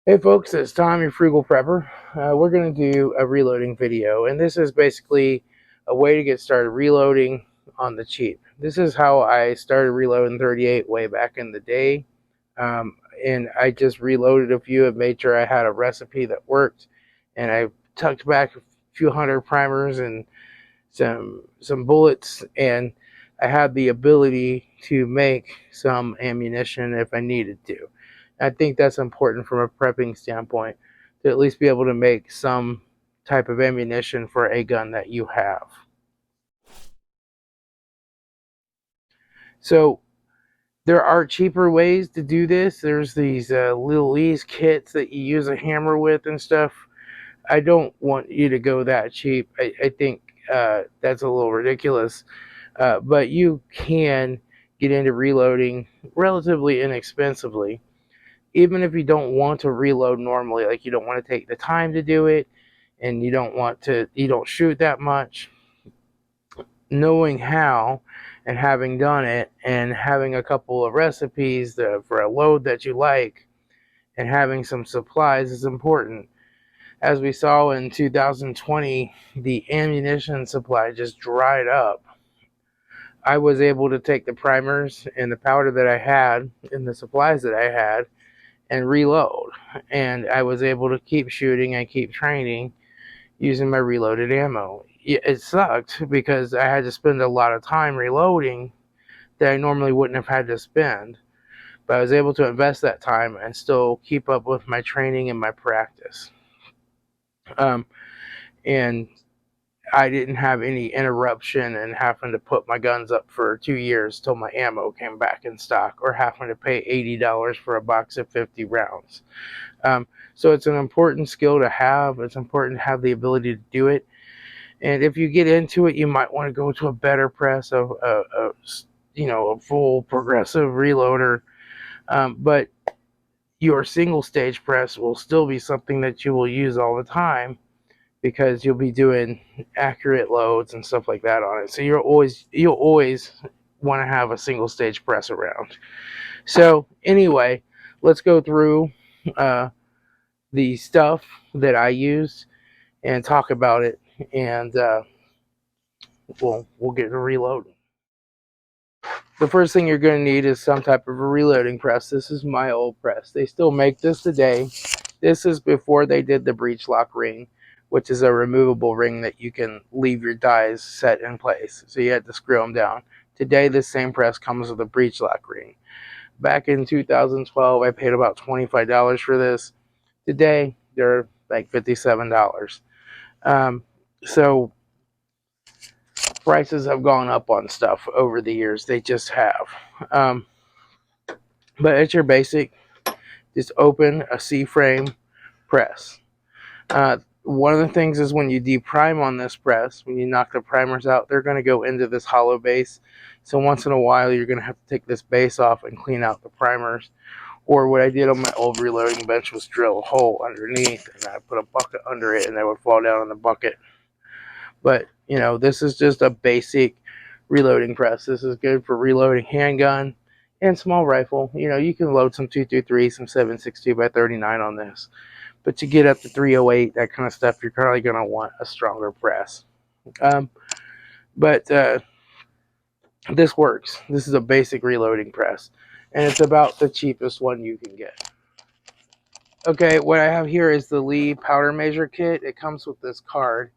Hey folks, it's Tom, your Frugal Prepper. We're going to do a reloading video, and this is basically a way to get started reloading on the cheap. This is how I started reloading 38 way back in the day, and I just reloaded a few and made sure I had a recipe that worked, and I tucked back a few hundred primers and some bullets, and I had the ability to make some ammunition if I needed to. I think that's important from a prepping standpoint to at least be able to make some type of ammunition for a gun that you have. So there are cheaper ways to do this. There's these little Lee's kits that you use a hammer with and stuff. I don't want you to go that cheap. I think that's a little ridiculous. But you can get into reloading relatively inexpensively, even if you don't want to reload normally. Like, you don't want to take the time to do it, and you don't shoot that much. Knowing how and having done it and having a couple of recipes for a load that you like and having some supplies is important. As we saw in 2020, the ammunition supply just dried up. I was able to take the primers and the powder that I had and the supplies that I had and reload. And I was able to keep shooting and keep training using my reloaded ammo. It sucked because I had to spend a lot of time reloading that I normally wouldn't have had to spend. But I was able to invest that time and still keep up with my training and my practice. Um, and I didn't have any interruption in having to put my guns up for 2 years till my ammo came back in stock, or having to pay $80 for a box of 50 rounds. So it's an important skill to have. It's important to have the ability to do it. And if you get into it, you might want to go to a better press, a full progressive reloader. But your single stage press will still be something that you will use all the time, because you'll be doing accurate loads and stuff like that on it. So you'll always want to have a single stage press around. So anyway, let's go through uh, the stuff that I use and talk about it, and we'll get to reloading. The first thing you're going to need is some type of a reloading press. This is my old press. They still make this today. This is before they did the breech lock ring, which is a removable ring that you can leave your dies set in place. So you had to screw them down. Today, this same press comes with a breech lock ring. Back in 2012, I paid about $25 for this. Today, they're like $57. Um, so prices have gone up on stuff over the years. They just have. Um, but it's your basic, just open a C-frame press. One of the things is, when you deprime on this press, when you knock the primers out, they're going to go into this hollow base. So once in a while, you're going to have to take this base off and clean out the primers. Or what I did on my old reloading bench was drill a hole underneath, and I put a bucket under it, and they would fall down in the bucket. But, this is just a basic reloading press. This is good for reloading handgun and small rifle. You can load some 223, some 7.62 by 39 on this. But to get up to 308, that kind of stuff, you're probably going to want a stronger press. But this works. This is a basic reloading press, and it's about the cheapest one you can get. Okay, what I have here is the Lee powder measure kit. It comes with this card,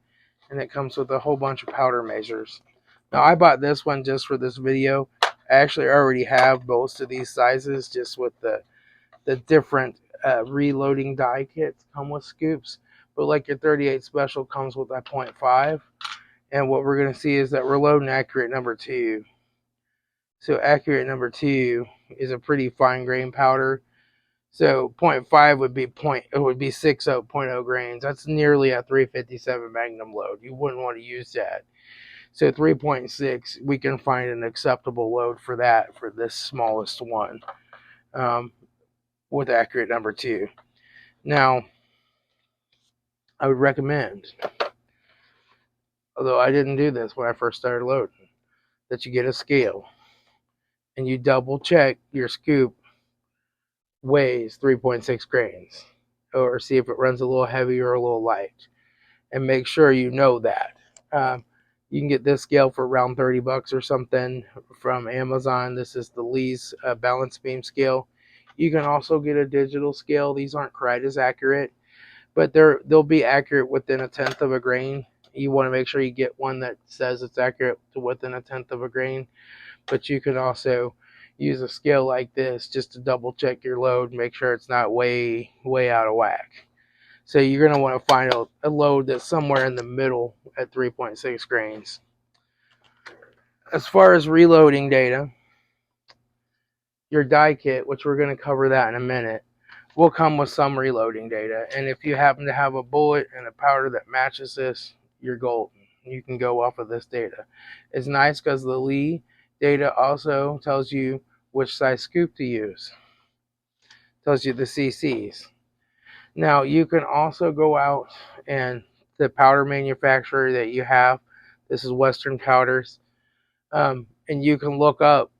and it comes with a whole bunch of powder measures. Now, I bought this one just for this video. I actually already have most of these sizes, just with the different reloading die kits come with scoops. But like your 38 special comes with that 0.5. And what we're going to see is that we're loading accurate number 2. So accurate number 2 is a pretty fine grain powder. So 0.5 would be 6.0 grains. That's nearly a 357 Magnum load. You wouldn't want to use that. So 3.6, we can find an acceptable load for that, for this smallest one, with accurate number 2. Now, I would recommend, although I didn't do this when I first started loading, that you get a scale and you double check your scoop weighs 3.6 grains. or see if it runs a little heavy or a little light, and make sure you know that. You can get this scale for around 30 bucks or something from Amazon. This is the Lee's balance beam scale. You can also get a digital scale. These aren't quite as accurate, but they'll be accurate within a tenth of a grain. You want to make sure you get one that says it's accurate to within a tenth of a grain. But you can also use a scale like this just to double check your load, make sure it's not way out of whack. So you're going to want to find a load that's somewhere in the middle at 3.6 grains. As far as reloading data, your die kit, which we're going to cover that in a minute, will come with some reloading data. And if you happen to have a bullet and a powder that matches this, you're golden. You can go off of this data. It's nice because the Lee data also tells you which size scoop to use. Tells you the CCs. Now you can also go out and the powder manufacturer that you have, this is Western Powders, and you can look up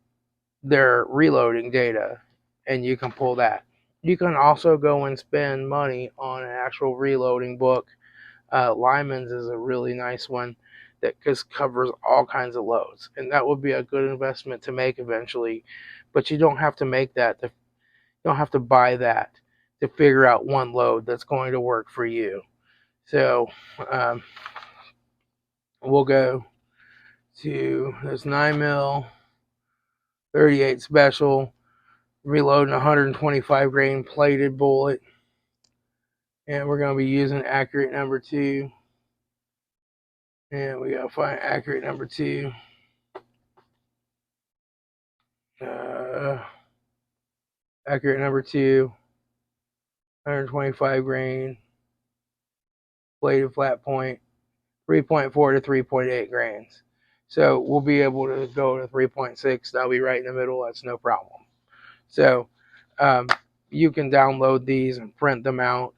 their reloading data and you can pull that. You can also go and spend money on an actual reloading book. Lyman's is a really nice one that just covers all kinds of loads, and that would be a good investment to make eventually. But you don't have to make that. You don't have to buy that to figure out one load that's going to work for you. So we'll go to this 9mm 38 special, reloading 125 grain plated bullet, and we're going to be using accurate number 2. And we got to find accurate number 2. Accurate number 2, 125 grain, plated flat point, 3.4 to 3.8 grains. So we'll be able to go to 3.6. That'll be right in the middle. That's no problem. So you can download these and print them out.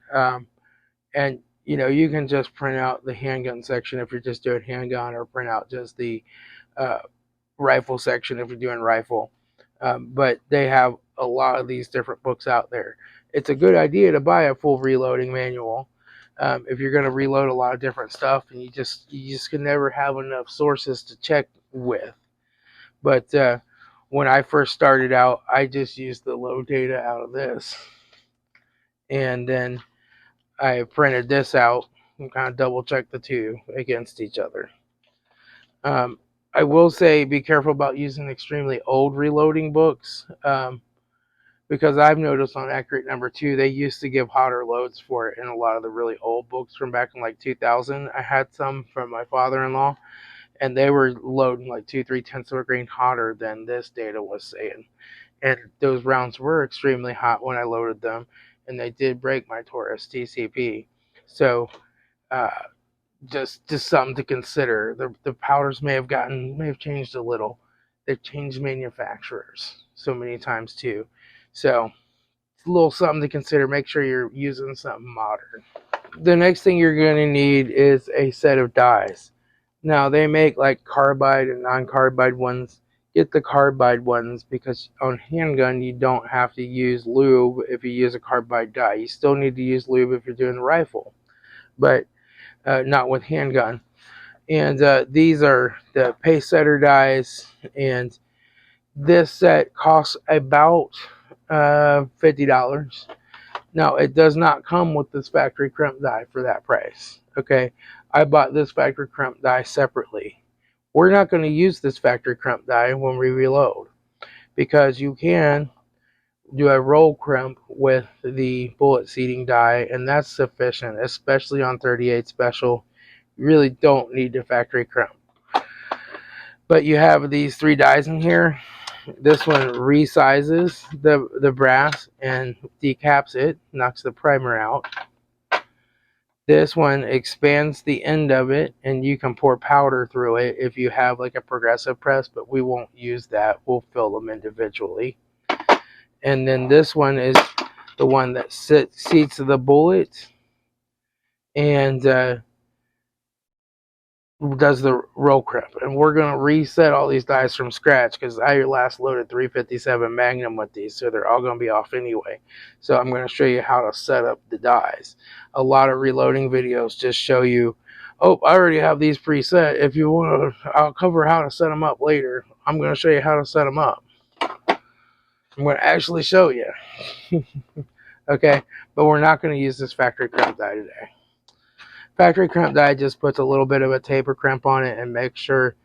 And you can just print out the handgun section if you're just doing handgun, or print out just the rifle section if you're doing rifle. But they have a lot of these different books out there. It's a good idea to buy a full reloading manual if you're going to reload a lot of different stuff, and you just can never have enough sources to check with. But when I first started out, I just used the load data out of this, and then I printed this out and kind of double checked the two against each other. I will say be careful about using extremely old reloading books, because I've noticed on accurate number 2 they used to give hotter loads for it in a lot of the really old books from back in like 2000. I had some from my father-in-law, and they were loading like 2-3 tenths of a grain hotter than this data was saying. And those rounds were extremely hot when I loaded them, and they did break my Taurus TCP. So just something to consider. The powders may have changed a little. They've changed manufacturers so many times too. So it's a little something to consider. Make sure you're using something modern. The next thing you're going to need is a set of dies. Now they make like carbide and non-carbide ones. Get the carbide ones because on handgun you don't have to use lube if you use a carbide die. You still need to use lube if you're doing a rifle, but not with handgun. And these are the pace setter dies, and this set costs about $50. Now it does not come with this factory crimp die for that price. Okay, I bought this factory crimp die separately. We're not going to use this factory crimp die when we reload, because you can do a roll crimp with the bullet seating die, and that's sufficient, especially on 38 special. You really don't need the factory crimp. But you have these 3 dies in here. This one resizes the brass and decaps it, knocks the primer out. This one expands the end of it, and you can pour powder through it if you have like a progressive press, but we won't use that. We'll fill them individually. And then this one is the one that seats the bullet, and does the roll crimp, and we're going to reset all these dies from scratch because I last loaded 357 Magnum with these, so they're all going to be off anyway. So I'm going to show you how to set up the dies. A lot of reloading videos just show you, oh, I already have these preset. If you want to, I'll cover how to set them up later. I'm going to show you how to set them up. I'm going to actually show you. Okay, but we're not going to use this factory crimp die today. Factory crimp die just puts a little bit of a taper crimp on it and makes sure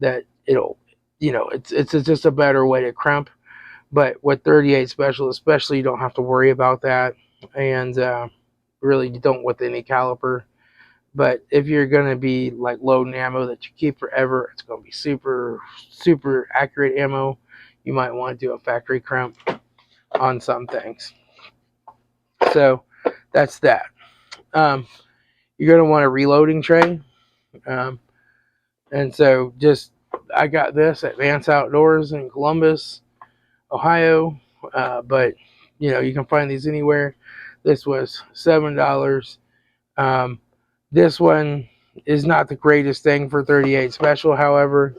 that it'll, it's just a better way to crimp. But with 38 special, especially, you don't have to worry about that, and really you don't with any caliper. But if you're gonna be like loading ammo that you keep forever, it's gonna be super super accurate ammo. You might want to do a factory crimp on some things. So that's that. You're gonna want a reloading tray. Um, And so just I got this at Vance Outdoors in Columbus, Ohio. But you can find these anywhere. This was $7. This one is not the greatest thing for 38 special. However,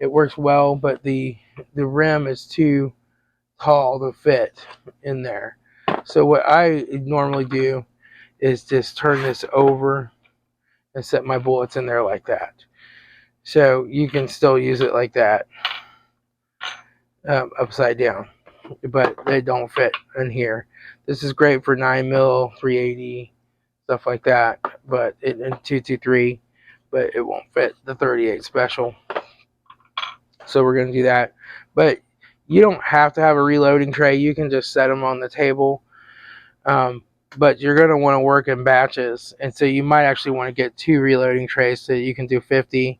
it works well, but the rim is too tall to fit in there. So what I normally do is just turn this over and set my bullets in there like that. So you can still use it like that, upside down, but they don't fit in here. This is great for 9mm, 380, stuff like that, but in 223, but it won't fit the 38 special. So we're going to do that. But you don't have to have a reloading tray. You can just set them on the table. But you're going to want to work in batches. And so you might actually want to get 2 reloading trays so you can do 50.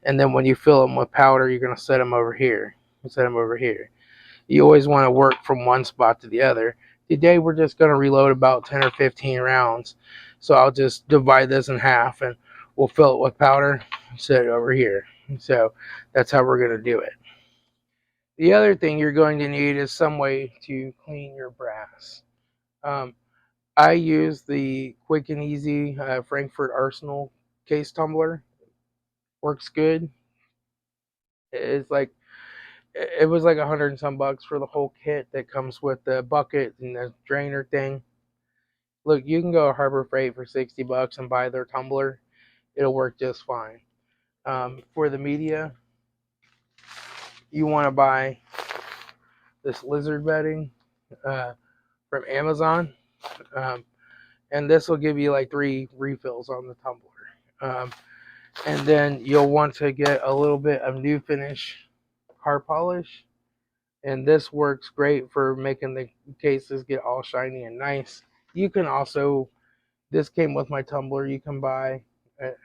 And then when you fill them with powder, you're going to set them over here. Set them over here. You always want to work from one spot to the other. Today we're just going to reload about 10 or 15 rounds. So I'll just divide this in half and we'll fill it with powder and set it over here. So that's how we're going to do it. The other thing you're going to need is some way to clean your brass. I use the Quick and Easy Frankfurt Arsenal case tumbler. Works good. It's like it was like 100 and some bucks for the whole kit that comes with the bucket and the drainer thing. Look, you can go to Harbor Freight for 60 bucks and buy their tumbler. It'll work just fine. For the media, you want to buy this lizard bedding from Amazon. And this will give you like 3 refills on the tumbler. And then you'll want to get a little bit of New Finish hard polish. And this works great for making the cases get all shiny and nice. You can also, this came with my tumbler, you can buy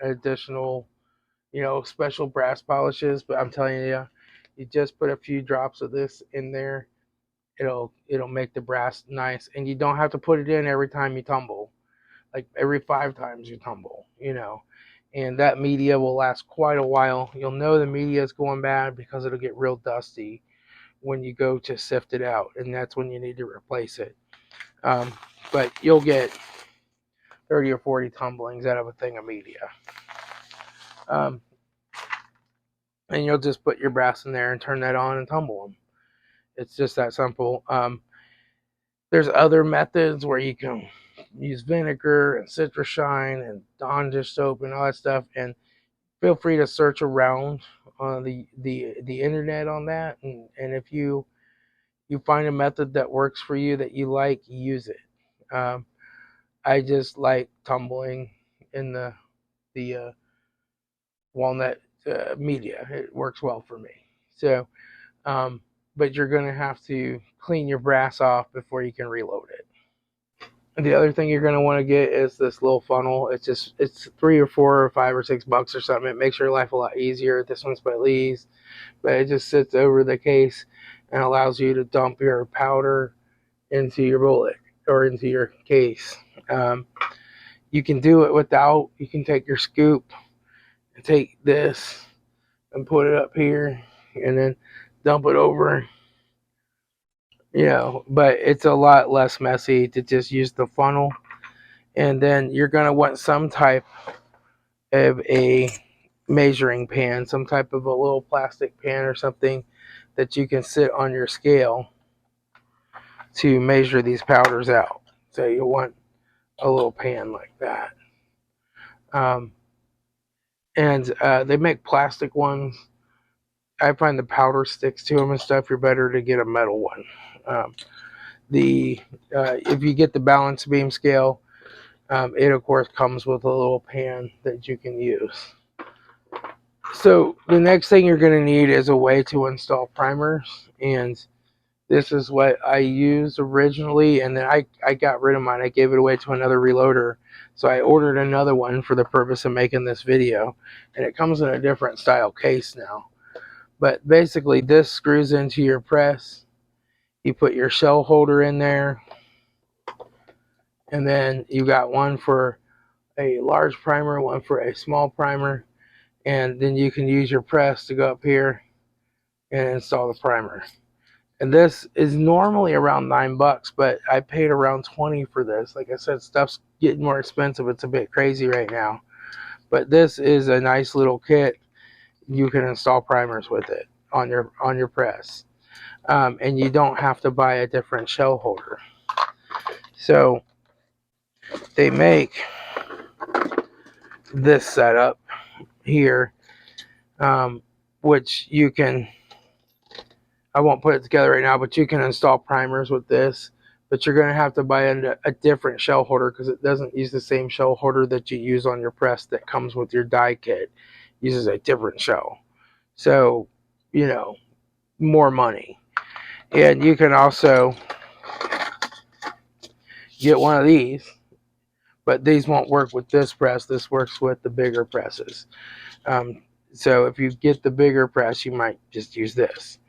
additional, special brass polishes, but I'm telling you, you just put a few drops of this in there, it'll make the brass nice, and you don't have to put it in every time you tumble, like every 5 times you tumble, and that media will last quite a while. You'll know the media is going bad because it'll get real dusty when you go to sift it out, and that's when you need to replace it. But you'll get 30 or 40 tumblings out of a thing of media. And you'll just put your brass in there and turn that on and tumble them. It's just that simple. There's other methods where you can use vinegar and citrus shine and Dawn dish soap and all that stuff, and feel free to search around on the internet on that, and if you find a method that works for you that you like, use it. I just like tumbling in the walnut media. It works well for me. So, but you're going to have to clean your brass off before you can reload it. And the other thing you're going to want to get is this little funnel. It's 3 or 4 or 5 or 6 bucks or something. It makes your life a lot easier. This one's by Lee's, but it just sits over the case and allows you to dump your powder into your bullet or into your case. You can do it without. You can take your scoop and take this and put it up here and then dump it over. But it's a lot less messy to just use the funnel. And then you're going to want some type of a measuring pan, some type of a little plastic pan or something that you can sit on your scale to measure these powders out. So you want a little pan like that. And they make plastic ones. I find the powder sticks to them and stuff. You're better to get a metal one. If you get the balance beam scale, it of course comes with a little pan that you can use. So the next thing you're going to need is a way to install primers, and this is what I used originally, and then I got rid of mine. I gave it away to another reloader, so I ordered another one for the purpose of making this video, and it comes in a different style case now. But basically this screws into your press. You put your shell holder in there, and then you got one for a large primer, one for a small primer, and then you can use your press to go up here and install the primer. And this is normally around $9, but I paid around 20 for this. Like I said, stuff's getting more expensive. It's a bit crazy right now, but this is a nice little kit. You can install primers with it on your press, and you don't have to buy a different shell holder. So they make this setup here, which you can, I won't put it together right now, but you can install primers with this, but you're going to have to buy a different shell holder because it doesn't use the same shell holder that you use on your press that comes with your die kit. It uses a different shell. So, you know, more money. And you can also get one of these, but these won't work with this press. This works with the bigger presses. So if you get the bigger press, you might just use this.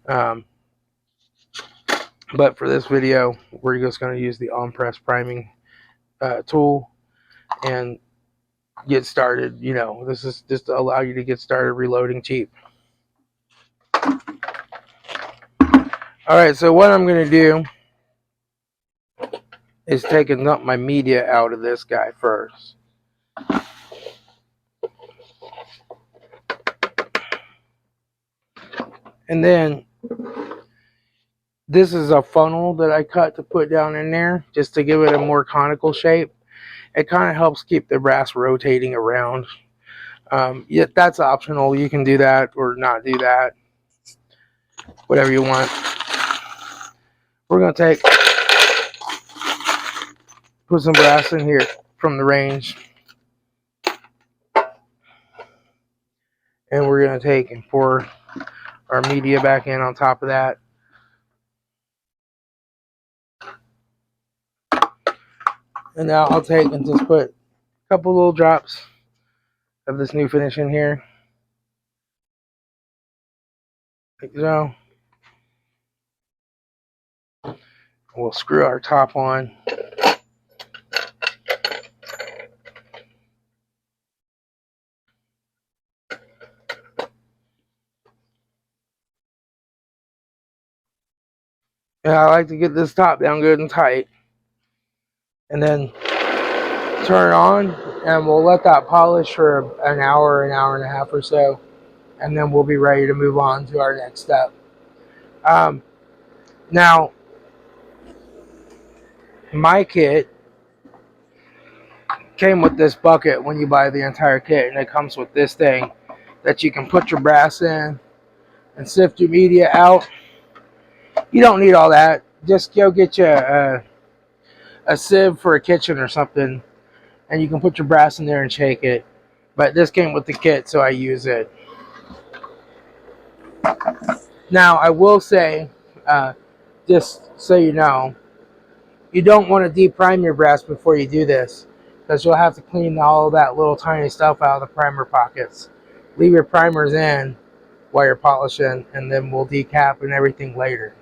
But for this video, we're just going to use the on-press priming tool and get started. You know, this is just to allow you to get started reloading cheap. Alright, so what I'm going to do is take and dump my media out of this guy first. And then this is a funnel that I cut to put down in there just to give it a more conical shape. It kind of helps keep the brass rotating around. Yet that's optional. You can do that or not do that. Whatever you want. We're going to put some brass in here from the range. And we're going to take and pour our media back in on top of that. And now I'll take and just put a couple little drops of this new finish in here. Like so. We'll screw our top on. And I like to get this top down good and tight. And then turn it on, and we'll let that polish for an hour and a half or so. And then we'll be ready to move on to our next step. Now, my kit came with this bucket when you buy the entire kit, and it comes with this thing that you can put your brass in and sift your media out. You don't need all that. Just go get you a sieve for a kitchen or something, and you can put your brass in there and shake it. But this came with the kit, so I use it. Now, I will say, just so you know, you don't want to deprime your brass before you do this, because you'll have to clean all that little tiny stuff out of the primer pockets. Leave your primers in while you're polishing, and then we'll decap and everything later.